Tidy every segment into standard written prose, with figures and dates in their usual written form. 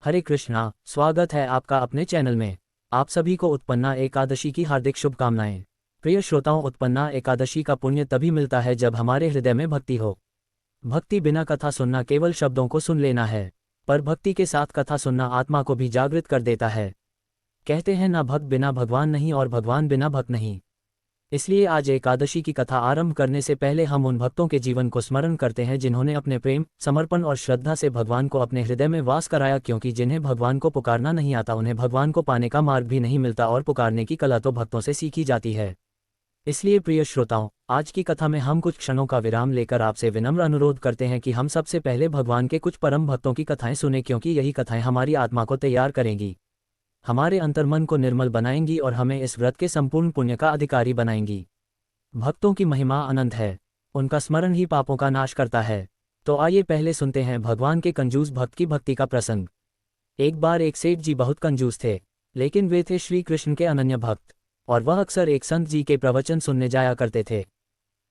हरे कृष्णा, स्वागत है आपका अपने चैनल में। आप सभी को उत्पन्ना एकादशी की हार्दिक शुभकामनाएं। प्रिय श्रोताओं, उत्पन्ना एकादशी का पुण्य तभी मिलता है जब हमारे हृदय में भक्ति हो। भक्ति बिना कथा सुनना केवल शब्दों को सुन लेना है, पर भक्ति के साथ कथा सुनना आत्मा को भी जागृत कर देता है। कहते हैं ना, भक्त बिना भगवान नहीं और भगवान बिना भक्त नहीं। इसलिए आज एकादशी की कथा आरंभ करने से पहले हम उन भक्तों के जीवन को स्मरण करते हैं जिन्होंने अपने प्रेम, समर्पण और श्रद्धा से भगवान को अपने हृदय में वास कराया, क्योंकि जिन्हें भगवान को पुकारना नहीं आता उन्हें भगवान को पाने का मार्ग भी नहीं मिलता और पुकारने की कला तो भक्तों से सीखी जाती है। इसलिए प्रिय श्रोताओं, आज की कथा में हम कुछ क्षणों का विराम लेकर आपसे विनम्र अनुरोध करते हैं कि हम सबसे पहले भगवान के कुछ परम भक्तों की कथाएं सुनें, क्योंकि यही कथाएं हमारी आत्मा को तैयार करेंगी, हमारे अंतर्मन को निर्मल बनाएंगी और हमें इस व्रत के संपूर्ण पुण्य का अधिकारी बनाएंगी। भक्तों की महिमा अनंत है, उनका स्मरण ही पापों का नाश करता है। तो आइए पहले सुनते हैं भगवान के कंजूस भक्त की भक्ति का प्रसंग। एक बार एक सेठ जी बहुत कंजूस थे, लेकिन वे थे श्री कृष्ण के अनन्य भक्त, और वह अक्सर एक संत जी के प्रवचन सुनने जाया करते थे।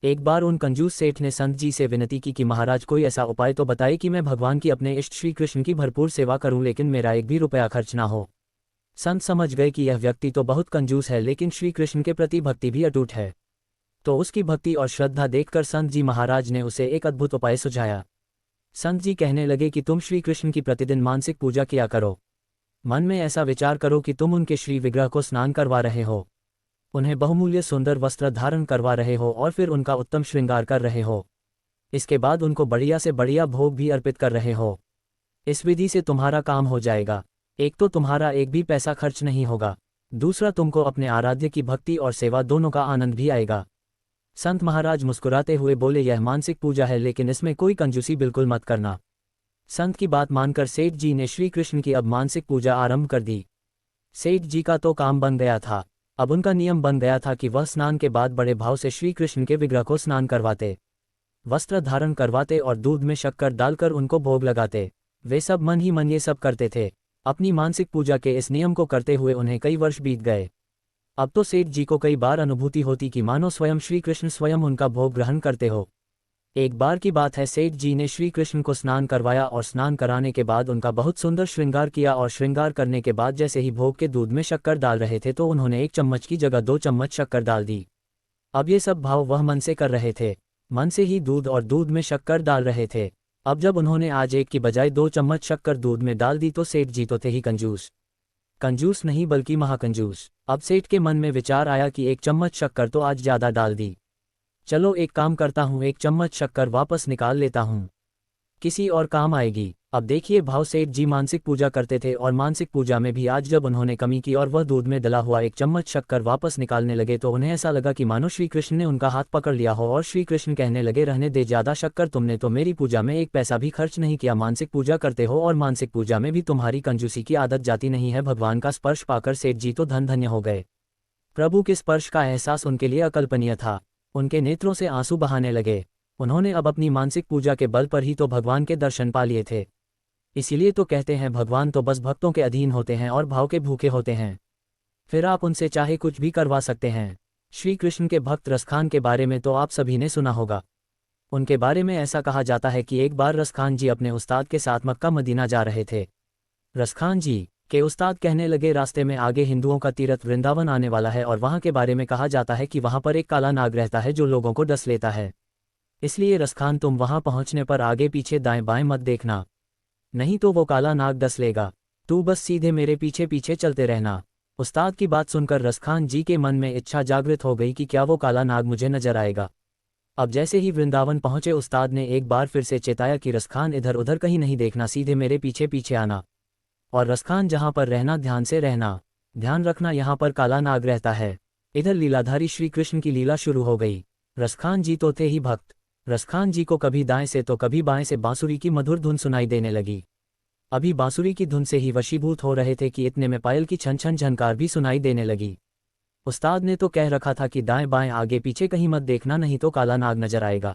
एक बार उन कंजूस सेठ ने संत जी से विनती की कि महाराज, कोई ऐसा उपाय तो बताए कि मैं भगवान की अपने इष्ट श्री कृष्ण की भरपूर सेवा करूं, लेकिन मेरा एक भी रुपया खर्च ना हो। संत समझ गए कि यह व्यक्ति तो बहुत कंजूस है, लेकिन श्री कृष्ण के प्रति भक्ति भी अटूट है। तो उसकी भक्ति और श्रद्धा देखकर संत जी महाराज ने उसे एक अद्भुत उपाय सुझाया। संत जी कहने लगे कि तुम श्री कृष्ण की प्रतिदिन मानसिक पूजा किया करो। मन में ऐसा विचार करो कि तुम उनके श्री विग्रह को स्नान करवा रहे हो, उन्हें बहुमूल्य सुंदर वस्त्र धारण करवा रहे हो और फिर उनका उत्तम श्रृंगार कर रहे हो। इसके बाद उनको बढ़िया से बढ़िया भोग भी अर्पित कर रहे हो। इस विधि से तुम्हारा काम हो जाएगा। एक तो तुम्हारा एक भी पैसा खर्च नहीं होगा, दूसरा तुमको अपने आराध्य की भक्ति और सेवा दोनों का आनंद भी आएगा। संत महाराज मुस्कुराते हुए बोले, यह मानसिक पूजा है, लेकिन इसमें कोई कंजूसी बिल्कुल मत करना। संत की बात मानकर सेठ जी ने श्री कृष्ण की अब मानसिक पूजा आरंभ कर दी। सेठ जी का तो काम बन गया था। अब उनका नियम बन गया था कि वह स्नान के बाद बड़े भाव से श्री कृष्ण के विग्रह को स्नान करवाते, वस्त्र धारण करवाते और दूध में शक्कर डालकर उनको भोग लगाते। वे सब मन ही मन ये सब करते थे। अपनी मानसिक पूजा के इस नियम को करते हुए उन्हें कई वर्ष बीत गए। अब तो सेठ जी को कई बार अनुभूति होती कि मानो स्वयं श्री कृष्ण स्वयं उनका भोग ग्रहण करते हो। एक बार की बात है, सेठ जी ने श्री कृष्ण को स्नान करवाया और स्नान कराने के बाद उनका बहुत सुंदर श्रृंगार किया, और श्रृंगार करने के बाद जैसे ही भोग के दूध में शक्कर डाल रहे थे तो उन्होंने 1 चम्मच की जगह 2 चम्मच शक्कर डाल दी। अब ये सब भाव वह मन से कर रहे थे, मन से ही दूध और दूध में शक्कर डाल रहे थे। अब जब उन्होंने आज 1 की बजाय 2 चम्मच शक्कर दूध में डाल दी तो सेठ जी तो थे ही कंजूस, कंजूस नहीं बल्कि महाकंजूस। अब सेठ के मन में विचार आया कि 1 चम्मच शक्कर तो आज ज़्यादा डाल दी, चलो एक काम करता हूँ, 1 चम्मच शक्कर वापस निकाल लेता हूँ, किसी और काम आएगी। अब देखिए भाव, सेठ जी मानसिक पूजा करते थे और मानसिक पूजा में भी आज जब उन्होंने कमी की और वह दूध में डला हुआ 1 चम्मच शक्कर वापस निकालने लगे तो उन्हें ऐसा लगा कि मानो श्री कृष्ण ने उनका हाथ पकड़ लिया हो, और श्री कृष्ण कहने लगे, रहने दे ज़्यादा शक्कर, तुमने तो मेरी पूजा में 1 पैसा भी खर्च नहीं किया। मानसिक पूजा करते हो और मानसिक पूजा में भी तुम्हारी कंजूसी की आदत जाती नहीं है। भगवान का स्पर्श पाकर सेठ जी तो धन धन्य हो गए। प्रभु के स्पर्श का एहसास उनके लिए अकल्पनीय था। उनके नेत्रों से आंसू बहाने लगे। उन्होंने अब अपनी मानसिक पूजा के बल पर ही तो भगवान के दर्शन पा लिए थे। इसीलिए तो कहते हैं, भगवान तो बस भक्तों के अधीन होते हैं और भाव के भूखे होते हैं, फिर आप उनसे चाहे कुछ भी करवा सकते हैं। श्री कृष्ण के भक्त रसखान के बारे में तो आप सभी ने सुना होगा। उनके बारे में ऐसा कहा जाता है कि एक बार रसखान जी अपने उस्ताद के साथ मक्का मदीना जा रहे थे। रसखान जी के उस्ताद कहने लगे, रास्ते में आगे हिंदुओं का तीर्थ वृंदावन आने वाला है, और वहाँ के बारे में कहा जाता है कि वहाँ पर एक काला नाग रहता है जो लोगों को डस लेता है। इसलिए रसखान, तुम वहाँ पहुँचने पर आगे पीछे दाएं बाएं मत देखना, नहीं तो वो काला नाग डस लेगा। तू बस सीधे मेरे पीछे पीछे चलते रहना। उस्ताद की बात सुनकर रसखान जी के मन में इच्छा जागृत हो गई कि क्या वो काला नाग मुझे नजर आएगा। अब जैसे ही वृंदावन पहुंचे, उस्ताद ने एक बार फिर से चेताया कि रसखान, इधर उधर कहीं नहीं देखना, सीधे मेरे पीछे पीछे आना, और रसखान जहां पर रहना ध्यान से रहना, ध्यान रखना यहाँ पर काला नाग रहता है। इधर लीलाधारी श्री कृष्ण की लीला शुरू हो गई। रसखान जी तो थे ही भक्त। रसखान जी को कभी दाएं से तो कभी बाएं से बांसुरी की मधुर धुन सुनाई देने लगी। अभी बांसुरी की धुन से ही वशीभूत हो रहे थे कि इतने में पायल की छन छन झनकार भी सुनाई देने लगी। उस्ताद ने तो कह रखा था कि दाएं बाएं आगे पीछे कहीं मत देखना, नहीं तो काला नाग नजर आएगा।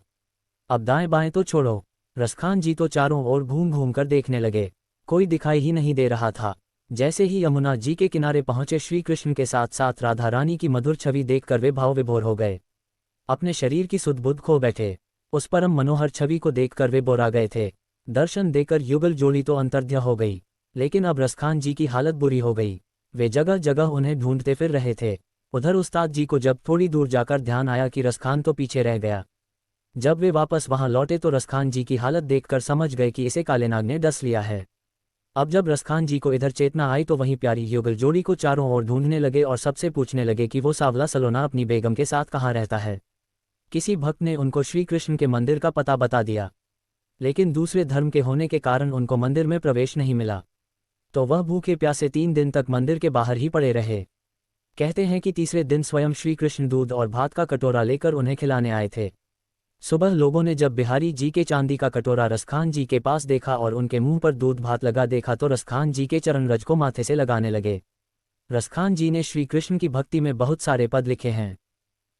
अब दाएं बाएं तो छोड़ो, रसखान जी तो चारों ओर घूम घूम कर देखने लगे, कोई दिखाई ही नहीं दे रहा था। जैसे ही यमुना जी के किनारे पहुंचे, श्री कृष्ण के साथ साथ राधा रानी की मधुर छवि देखकर वे भाव विभोर हो गए। अपने शरीर की सुध बुध खो बैठे। उस परम मनोहर छवि को देखकर वे बोरा गए थे। दर्शन देकर युगल जोड़ी तो अंतर्ध्य हो गई। लेकिन अब रसखान जी की हालत बुरी हो गई। वे जगह जगह उन्हें ढूंढते फिर रहे थे। उधर उस्ताद जी को जब थोड़ी दूर जाकर ध्यान आया कि रसखान तो पीछे रह गया। जब वे वापस वहां लौटे तो रसखान जी की हालत देखकर समझ गए कि इसे काले नाग ने डस लिया है। अब जब रसखान जी को इधर चेतना आई तो वहीं प्यारी युगल जोड़ी को चारों ओर ढूंढने लगे और सबसे पूछने लगे कि वो सांवला सलोना अपनी बेगम के साथ कहाँ रहता है। किसी भक्त ने उनको श्री कृष्ण के मंदिर का पता बता दिया, लेकिन दूसरे धर्म के होने के कारण उनको मंदिर में प्रवेश नहीं मिला, तो वह भूखे प्यासे 3 दिन तक मंदिर के बाहर ही पड़े रहे। कहते हैं कि तीसरे दिन स्वयं श्री कृष्ण दूध और भात का कटोरा लेकर उन्हें खिलाने आए थे। सुबह लोगों ने जब बिहारी जी के चांदी का कटोरा रसखान जी के पास देखा और उनके मुंह पर दूध भात लगा देखा तो रसखान जी के चरण रज को माथे से लगाने लगे। रसखान जी ने श्री कृष्ण की भक्ति में बहुत सारे पद लिखे हैं।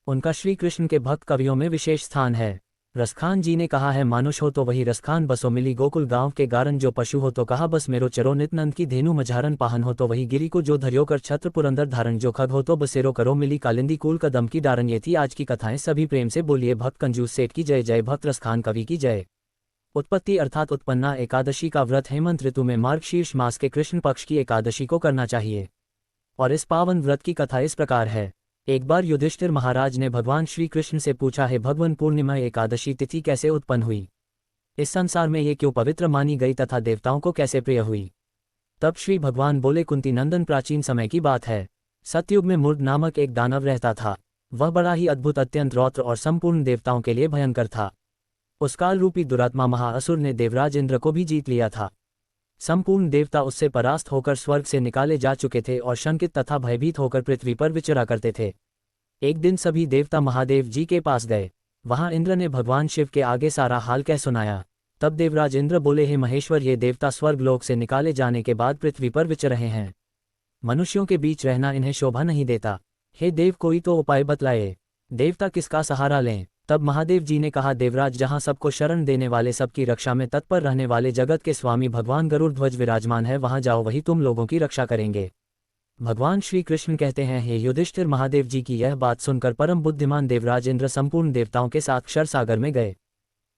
उनका श्री कृष्ण के भक्त कवियों में विशेष स्थान है। रसखान जी ने कहा है, मानुष हो तो वही रसखान बसो मिली गोकुल गांव के गारन, जो पशु हो तो कहा बस मेरो चरो नित्यानंद की धेनु मझारन, पाहन हो तो वही गिरी को जो धरियो कर छत्र पुरंदर धारण, जो खग हो तो बसेरो करो मिली कालिंदी कूल कदम की डारन। ये थी आज की कथाएं। सभी प्रेम से बोलिए भक्त कंजूस सेठ की जय जय, भक्त रसखान कवि की जय। उत्पत्ति अर्थात उत्पन्ना एकादशी का व्रत हेमंत ऋतु में मार्गशीर्ष मास के कृष्ण पक्ष की एकादशी को करना चाहिए। और इस पावन व्रत की कथा इस प्रकार है। एक बार युधिष्ठिर महाराज ने भगवान श्री कृष्ण से पूछा है, भगवान पूर्णिमा एकादशी तिथि कैसे उत्पन्न हुई, इस संसार में ये क्यों पवित्र मानी गई तथा देवताओं को कैसे प्रिय हुई। तब श्री भगवान बोले, कुंती नंदन, प्राचीन समय की बात है। सतयुग में मुर्द नामक एक दानव रहता था। वह बड़ा ही अद्भुत, अत्यंत रौद्र और संपूर्ण देवताओं के लिए भयंकर था। उस काल रूपी दुरात्मा महाअसुर ने देवराज इंद्र को भी जीत लिया था। संपूर्ण देवता उससे परास्त होकर स्वर्ग से निकाले जा चुके थे और शंकित तथा भयभीत होकर पृथ्वी पर विचरा करते थे। एक दिन सभी देवता महादेव जी के पास गए। वहां इंद्र ने भगवान शिव के आगे सारा हाल कह सुनाया। तब देवराज इंद्र बोले, हे महेश्वर, ये देवता स्वर्ग लोक से निकाले जाने के बाद पृथ्वी पर विचर रहे हैं। मनुष्यों के बीच रहना इन्हें शोभा नहीं देता। हे देव, कोई तो उपाय बतलाए। देवता किसका सहारा लें। तब महादेव जी ने कहा, देवराज, जहां सबको शरण देने वाले, सबकी रक्षा में तत्पर रहने वाले जगत के स्वामी भगवान गरुड़ ध्वज विराजमान है, वहां जाओ, वही तुम लोगों की रक्षा करेंगे। भगवान श्री कृष्ण कहते हैं, हे युधिष्ठिर, महादेव जी की यह बात सुनकर परम बुद्धिमान देवराज इंद्र संपूर्ण देवताओं के साथ क्षर सागर में गए,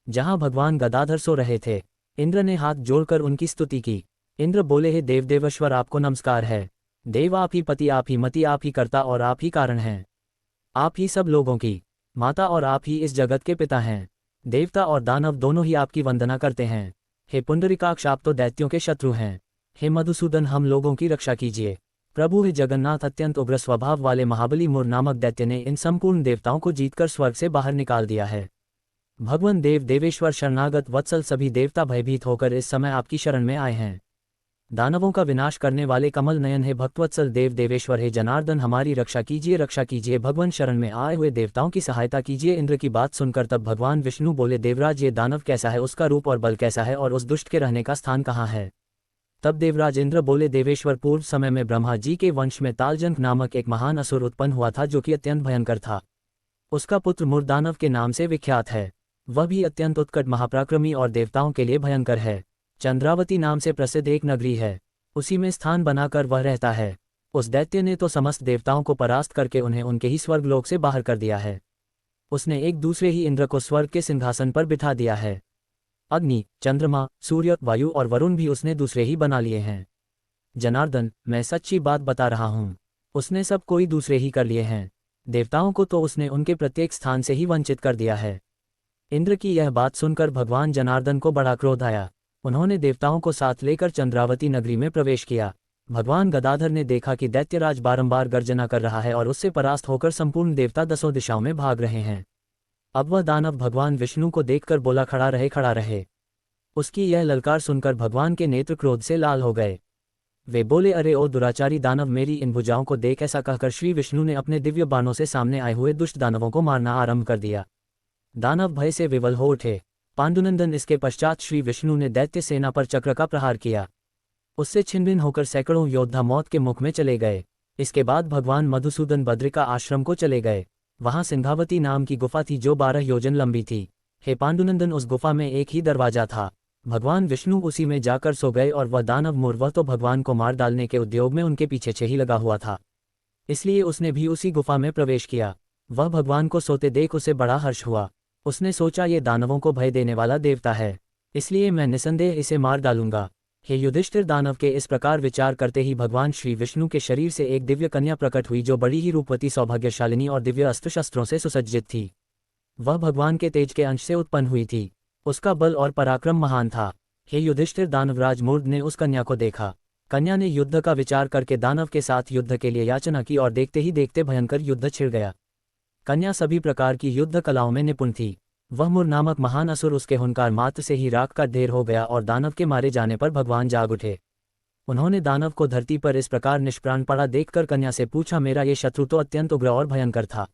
जहां भगवान गदाधर सो रहे थे। इंद्र ने हाथ जोड़कर उनकी स्तुति की। इंद्र बोले, हे देवदेवेश्वर, आपको नमस्कार है। देव, आप ही पति, आप ही मति, आप ही कर्ता और आप ही कारण हैं। आप ही सब लोगों की माता और आप ही इस जगत के पिता हैं। देवता और दानव दोनों ही आपकी वंदना करते हैं। हे पुंडरीकाक्ष, आप तो दैत्यों के शत्रु हैं। हे मधुसूदन, हम लोगों की रक्षा कीजिए। प्रभु हे जगन्नाथ, अत्यंत उग्र स्वभाव वाले महाबली मुर नामक दैत्य ने इन संपूर्ण देवताओं को जीतकर स्वर्ग से बाहर निकाल दिया है। भगवान देव देवेश्वर शरणागत वत्सल, सभी देवता भयभीत होकर इस समय आपकी शरण में आए हैं। दानवों का विनाश करने वाले कमल नयन है भक्तवत्सल देव देवेश्वर, हे जनार्दन, हमारी रक्षा कीजिए, रक्षा कीजिए। भगवान शरण में आए हुए देवताओं की सहायता कीजिए। इंद्र की बात सुनकर तब भगवान विष्णु बोले, देवराज, ये दानव कैसा है, उसका रूप और बल कैसा है, और उस दुष्ट के रहने का स्थान कहाँ है। तब देवराज इंद्र बोले, देवेश्वर, पूर्व समय में ब्रह्मा जी के वंश में तालजंक नामक एक महान असुर उत्पन्न हुआ था, जो कि अत्यंत भयंकर था। उसका पुत्र मुर्दानव के नाम से विख्यात है। वह भी अत्यंत उत्कट, महापराक्रमी और देवताओं के लिए भयंकर है। चंद्रावती नाम से प्रसिद्ध एक नगरी है, उसी में स्थान बनाकर वह रहता है। उस दैत्य ने तो समस्त देवताओं को परास्त करके उन्हें उनके ही स्वर्गलोक से बाहर कर दिया है। उसने एक दूसरे ही इंद्र को स्वर्ग के सिंहासन पर बिठा दिया है। अग्नि, चंद्रमा, सूर्य, वायु और वरुण भी उसने दूसरे ही बना लिए हैं। जनार्दन, मैं सच्ची बात बता रहा हूँ, उसने सब कोई दूसरे ही कर लिए हैं। देवताओं को तो उसने उनके प्रत्येक स्थान से ही वंचित कर दिया है। इंद्र की यह बात सुनकर भगवान जनार्दन को बड़ा क्रोध आया। उन्होंने देवताओं को साथ लेकर चंद्रावती नगरी में प्रवेश किया। भगवान गदाधर ने देखा कि दैत्यराज बारंबार गर्जना कर रहा है और उससे परास्त होकर संपूर्ण देवता दसों दिशाओं में भाग रहे हैं। अब वह दानव भगवान विष्णु को देखकर बोला, खड़ा रहे, खड़ा रहे। उसकी यह ललकार सुनकर भगवान के नेत्र क्रोध से लाल हो गए। वे बोले, अरे ओ दुराचारी दानव, मेरी इन भुजाओं को देख। ऐसा कहकर श्री विष्णु ने अपने दिव्य बाणों से सामने आए हुए दुष्ट दानवों को मारना आरंभ कर दिया। दानव भय से विवल हो उठे। पांडुनंदन, इसके पश्चात श्री विष्णु ने दैत्य सेना पर चक्र का प्रहार किया। उससे छिन्न होकर सैकड़ों योद्धा मौत के मुख में चले गए। इसके बाद भगवान मधुसूदन बद्रिका आश्रम को चले गए। वहां सिंहावती नाम की गुफा थी, जो 12 योजन लंबी थी। हे पांडुनंदन, उस गुफा में एक ही दरवाजा था। भगवान विष्णु उसी में जाकर सो गए और वह दानव मुर, वह तो भगवान को मार डालने के उद्योग में उनके पीछे ही लगा हुआ था, इसलिए उसने भी उसी गुफा में प्रवेश किया। वह भगवान को सोते देख उसे बड़ा हर्ष हुआ। उसने सोचा, ये दानवों को भय देने वाला देवता है, इसलिए मैं निसंदेह इसे मार डालूंगा। हे युधिष्ठिर, दानव के इस प्रकार विचार करते ही भगवान श्री विष्णु के शरीर से एक दिव्य कन्या प्रकट हुई जो बड़ी ही रूपवती, सौभाग्यशालिनी और दिव्य अस्त्र शस्त्रों से सुसज्जित थी। वह भगवान के तेज के अंश से उत्पन्न हुई थी। उसका बल और पराक्रम महान था। हे युधिष्ठिर, दानवराज मूर्ध ने उस कन्या को देखा। कन्या ने युद्ध का विचार करके दानव के साथ युद्ध के लिए याचना की और देखते ही देखते भयंकर युद्ध छिड़ गया। कन्या सभी प्रकार की युद्ध कलाओं में निपुण थी। वह मुर नामक महान असुर उसके हुंकार मात्र से ही राख का ढेर हो गया और दानव के मारे जाने पर भगवान जाग उठे। उन्होंने दानव को धरती पर इस प्रकार निष्प्राण पड़ा देखकर कन्या से पूछा, मेरा ये शत्रु तो अत्यंत उग्र और भयंकर था,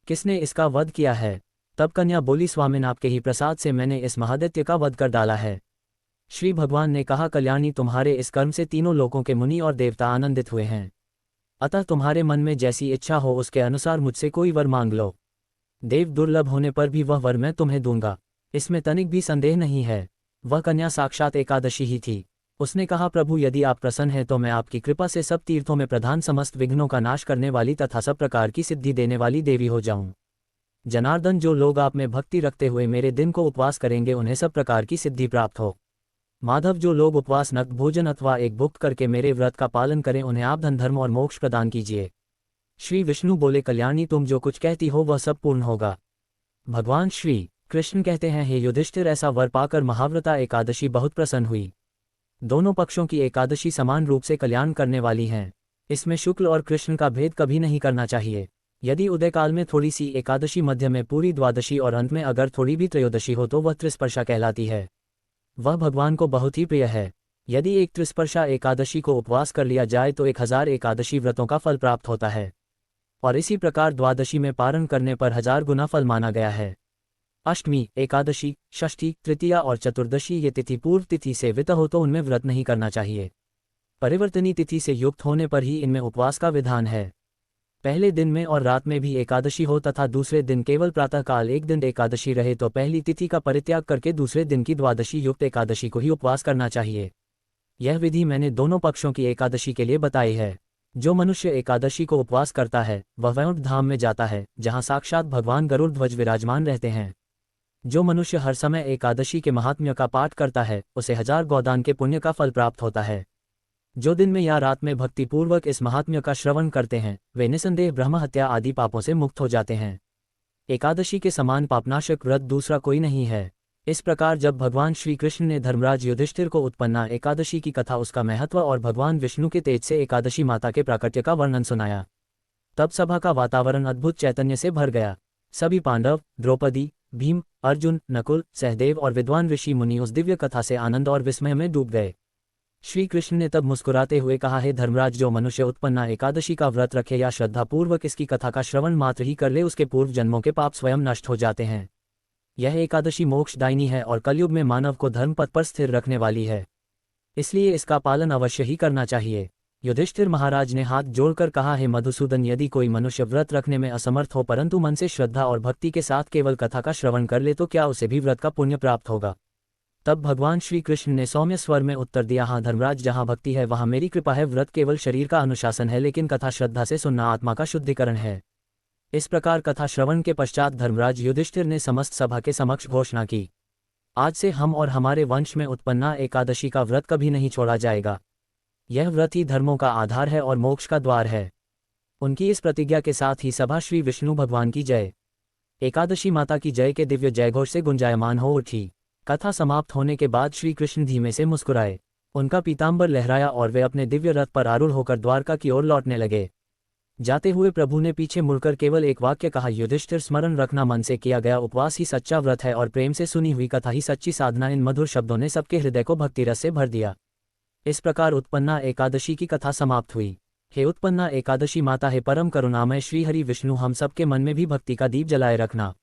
किसने इसका वध किया है? तब कन्या बोली, स्वामिन, आपके ही प्रसाद से मैंने इस महादैत्य का वध कर डाला है। श्री भगवान ने कहा, कल्याणी, तुम्हारे इस कर्म से तीनों लोकों के मुनि और देवता आनंदित हुए हैं। अतः तुम्हारे मन में जैसी इच्छा हो उसके अनुसार मुझसे कोई वर मांग लो। देव दुर्लभ होने पर भी वह वर मैं तुम्हें दूंगा, इसमें तनिक भी संदेह नहीं है। वह कन्या साक्षात एकादशी ही थी। उसने कहा, प्रभु, यदि आप प्रसन्न हैं तो मैं आपकी कृपा से सब तीर्थों में प्रधान, समस्त विघ्नों का नाश करने वाली तथा सब प्रकार की सिद्धि देने वाली देवी हो जाऊं। जनार्दन, जो लोग आप में भक्ति रखते हुए मेरे दिन को उपवास करेंगे उन्हें सब प्रकार की सिद्धि प्राप्त हो। माधव, जो लोग उपवास, नक्त भोजन अथवा एक भुक्त करके मेरे व्रत का पालन करें उन्हें आप धन, धर्म और मोक्ष प्रदान कीजिए। श्री विष्णु बोले, कल्याणी, तुम जो कुछ कहती हो वह सब पूर्ण होगा। भगवान श्री कृष्ण कहते हैं, हे युधिष्ठिर, ऐसा वर पाकर महाव्रता एकादशी बहुत प्रसन्न हुई। दोनों पक्षों की एकादशी समान रूप से कल्याण करने वाली हैं। इसमें शुक्ल और कृष्ण का भेद कभी नहीं करना चाहिए। यदि उदयकाल में थोड़ी सी एकादशी, मध्य में पूरी द्वादशी और अंत में अगर थोड़ी भी त्रयोदशी हो तो वह त्रिस्पर्शा कहलाती है। वह भगवान को बहुत ही प्रिय है। यदि एक त्रिस्पर्शा एकादशी को उपवास कर लिया जाए तो 1000 एकादशी व्रतों का फल प्राप्त होता है और इसी प्रकार द्वादशी में पारण करने पर 1000 गुना फल माना गया है। अष्टमी, एकादशी, षष्ठी, तृतीया और चतुर्दशी ये तिथि पूर्व तिथि से वित हो तो उनमें व्रत नहीं करना चाहिए। परिवर्तनी तिथि से युक्त होने पर ही इनमें उपवास का विधान है। पहले दिन में और रात में भी एकादशी हो तथा दूसरे दिन केवल प्रातःकाल एक दिन एकादशी रहे तो पहली तिथि का परित्याग करके दूसरे दिन की द्वादशी युक्त एकादशी को ही उपवास करना चाहिए। यह विधि मैंने दोनों पक्षों की एकादशी के लिए बताई है। जो मनुष्य एकादशी को उपवास करता है वह वैकुंठ धाम में जाता है जहाँ साक्षात भगवान गरुड़ ध्वज विराजमान रहते हैं। जो मनुष्य हर समय एकादशी के महात्म्य का पाठ करता है उसे 1000 गोदान के पुण्य का फल प्राप्त होता है। जो दिन में या रात में भक्तिपूर्वक इस महात्म्य का श्रवण करते हैं वे निसंदेह ब्रह्म हत्या आदि पापों से मुक्त हो जाते हैं। एकादशी के समान पापनाशक व्रत दूसरा कोई नहीं है। इस प्रकार जब भगवान श्री कृष्ण ने धर्मराज युधिष्ठिर को उत्पन्ना एकादशी की कथा, उसका महत्व और भगवान विष्णु के तेज से एकादशी माता के प्राकट्य का वर्णन सुनाया, तब सभा का वातावरण अद्भुत चैतन्य से भर गया। सभी पांडव, द्रौपदी, भीम, अर्जुन, नकुल, सहदेव और विद्वान ऋषि मुनि उस दिव्य कथा से आनंद और विस्मय में डूब गए। श्री कृष्ण ने तब मुस्कुराते हुए कहा, हे धर्मराज, जो मनुष्य उत्पन्ना एकादशी का व्रत रखे या श्रद्धापूर्वक इसकी कथा का श्रवण मात्र ही कर ले उसके पूर्व जन्मों के पाप स्वयं नष्ट हो जाते हैं। यह एकादशी मोक्षदायिनी है और कलयुग में मानव को धर्मपथ पर स्थिर रखने वाली है, इसलिए इसका पालन अवश्य ही करना चाहिए। युधिष्ठिर महाराज ने हाथ जोड़कर कहा, हे मधुसूदन, यदि कोई मनुष्य व्रत रखने में असमर्थ हो परंतु मन से श्रद्धा और भक्ति के साथ केवल कथा का श्रवण कर ले तो क्या उसे भी व्रत का पुण्य प्राप्त होगा? तब भगवान श्री कृष्ण ने सौम्य स्वर में उत्तर दिया, हाँ धर्मराज, जहाँ भक्ति है वहाँ मेरी कृपा है। व्रत केवल शरीर का अनुशासन है लेकिन कथा श्रद्धा से सुनना आत्मा का शुद्धिकरण है। इस प्रकार कथा श्रवण के पश्चात धर्मराज युधिष्ठिर ने समस्त सभा के समक्ष घोषणा की, आज से हम और हमारे वंश में उत्पन्ना एकादशी का व्रत कभी नहीं छोड़ा जाएगा। यह व्रत ही धर्मों का आधार है और मोक्ष का द्वार है। उनकी इस प्रतिज्ञा के साथ ही सभा श्री विष्णु भगवान की जय, एकादशी माता की जय के दिव्य जयघोष से गुंजायमान हो उठी। कथा समाप्त होने के बाद श्री कृष्ण धीमे से मुस्कुराए, उनका पीतांबर लहराया और वे अपने दिव्य रथ पर आरूढ़ होकर द्वारका की ओर लौटने लगे। जाते हुए प्रभु ने पीछे मुड़कर केवल एक वाक्य कहा, युधिष्ठिर, स्मरण रखना, मन से किया गया उपवास ही सच्चा व्रत है और प्रेम से सुनी हुई कथा ही सच्ची साधना। इन मधुर शब्दों ने सबके हृदय को भक्ति रस से भर दिया। इस प्रकार उत्पन्ना एकादशी की कथा समाप्त हुई। हे उत्पन्ना एकादशी माता, हे परम करुणामय श्रीहरि विष्णु, हम सबके मन में भी भक्ति का दीप जलाए रखना,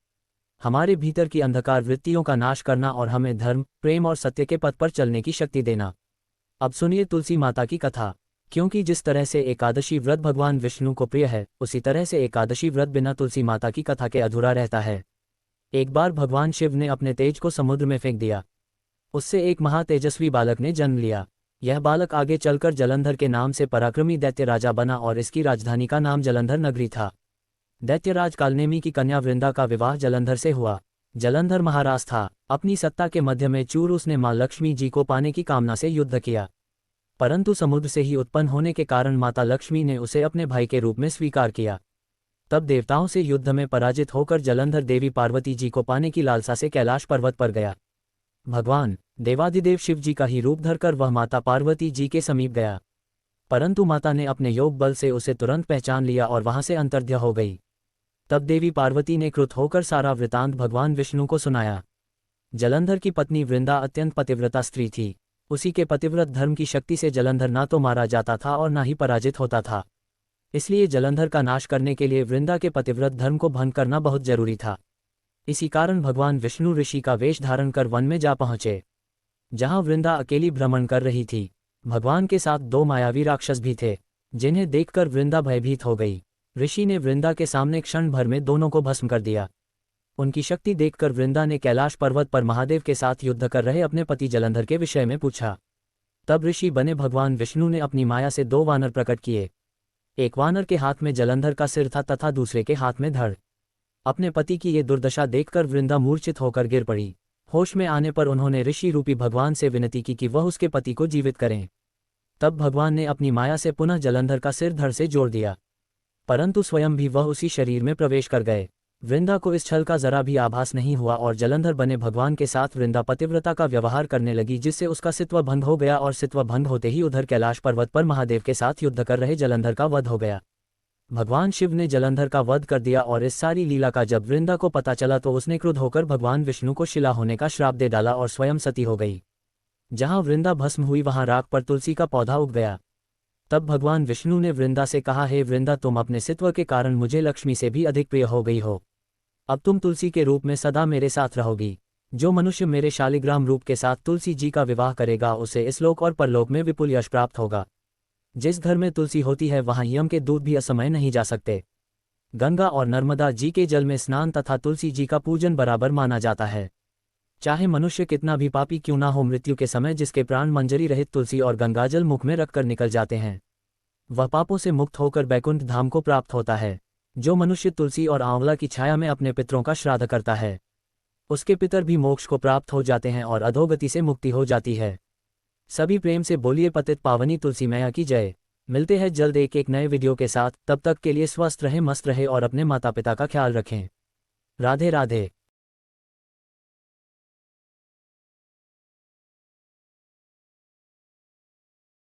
हमारे भीतर की अंधकार वृत्तियों का नाश करना और हमें धर्म, प्रेम और सत्य के पथ पर चलने की शक्ति देना। अब सुनिए तुलसी माता की कथा। क्योंकि जिस तरह से एकादशी व्रत भगवान विष्णु को प्रिय है उसी तरह से एकादशी व्रत बिना तुलसी माता की कथा के अधूरा रहता है। एक बार भगवान शिव ने अपने तेज को समुद्र में फेंक दिया। उससे एक महातेजस्वी बालक ने जन्म लिया। यह बालक आगे चलकर जलंधर के नाम से पराक्रमी दैत्य राजा बना और इसकी राजधानी का नाम जलंधर नगरी था। दैत्यराज कालनेमी की कन्या वृंदा का विवाह जलंधर से हुआ। जलंधर महाराज था। अपनी सत्ता के मध्य में चूर उसने मां लक्ष्मी जी को पाने की कामना से युद्ध किया, परंतु समुद्र से ही उत्पन्न होने के कारण माता लक्ष्मी ने उसे अपने भाई के रूप में स्वीकार किया। तब देवताओं से युद्ध में पराजित होकर जलंधर देवी पार्वती जी को पाने की लालसा से कैलाश पर्वत पर गया। भगवान देवाधिदेव शिव जी का ही रूप धरकर वह माता पार्वती जी के समीप गया, परंतु माता ने अपने योग बल से उसे तुरंत पहचान लिया और वहां से अंतर्ध्य हो गई। तब देवी पार्वती ने क्रुद्ध होकर सारा वृतांत भगवान विष्णु को सुनाया। जलंधर की पत्नी वृंदा अत्यंत पतिव्रता स्त्री थी। उसी के पतिव्रत धर्म की शक्ति से जलंधर ना तो मारा जाता था और ना ही पराजित होता था। इसलिए जलंधर का नाश करने के लिए वृंदा के पतिव्रत धर्म को भंग करना बहुत जरूरी था। इसी कारण भगवान विष्णु ऋषि का वेश धारण कर वन में जा पहुंचे, जहां वृंदा अकेली भ्रमण कर रही थी। भगवान के साथ 2 मायावी राक्षस भी थे, जिन्हें देखकर वृंदा भयभीत हो गई। ऋषि ने वृंदा के सामने क्षण भर में दोनों को भस्म कर दिया। उनकी शक्ति देखकर वृंदा ने कैलाश पर्वत पर महादेव के साथ युद्ध कर रहे अपने पति जलंधर के विषय में पूछा। तब ऋषि बने भगवान विष्णु ने अपनी माया से 2 वानर प्रकट किए। एक वानर के हाथ में जलंधर का सिर था तथा दूसरे के हाथ में धड़। अपने पति की ये दुर्दशा देखकर वृंदा मूर्छित होकर गिर पड़ी। होश में आने पर उन्होंने ऋषि रूपी भगवान से विनती की कि वह उसके पति को जीवित करें। तब भगवान ने अपनी माया से पुनः जलंधर का सिर धड़ से जोड़ दिया, परंतु स्वयं भी वह उसी शरीर में प्रवेश कर गए। वृंदा को इस छल का जरा भी आभास नहीं हुआ और जलंधर बने भगवान के साथ वृंदा पतिव्रता का व्यवहार करने लगी, जिससे उसका सित्व भंग हो गया और सित्व भंग होते ही उधर कैलाश पर्वत पर महादेव के साथ युद्ध कर रहे जलंधर का वध हो गया। भगवान शिव ने जलंधर का वध कर दिया और इस सारी लीला का जब वृंदा को पता चला तो उसने क्रुद्ध होकर भगवान विष्णु को शिला होने का श्राप दे डाला और स्वयं सती हो गई। जहां वृंदा भस्म हुई वहां राख पर तुलसी का पौधा उग गया। तब भगवान विष्णु ने वृंदा से कहा, हे वृंदा, तुम अपने सित्व के कारण मुझे लक्ष्मी से भी अधिक प्रिय हो गई हो। अब तुम तुलसी के रूप में सदा मेरे साथ रहोगी। जो मनुष्य मेरे शालिग्राम रूप के साथ तुलसी जी का विवाह करेगा उसे इस लोक और परलोक में विपुल यश प्राप्त होगा। जिस घर में तुलसी होती है वहां यम के दूत भी असमय नहीं जा सकते। गंगा और नर्मदा जी के जल में स्नान तथा तुलसी जी का पूजन बराबर माना जाता है। चाहे मनुष्य कितना भी पापी क्यों ना हो, मृत्यु के समय जिसके प्राण मंजरी रहित तुलसी और गंगाजल मुख में रखकर निकल जाते हैं, वह पापों से मुक्त होकर बैकुंठ धाम को प्राप्त होता है। जो मनुष्य तुलसी और आंवला की छाया में अपने पितरों का श्राद्ध करता है, उसके पितर भी मोक्ष को प्राप्त हो जाते हैं और अधोगति से मुक्ति हो जाती है। सभी प्रेम से बोलिए पतित पावनी तुलसी मैया की जय। मिलते हैं जल्द एक नए वीडियो के साथ। तब तक के लिए स्वस्थ रहे, मस्त रहे और अपने माता पिता का ख्याल रखें। राधे राधे।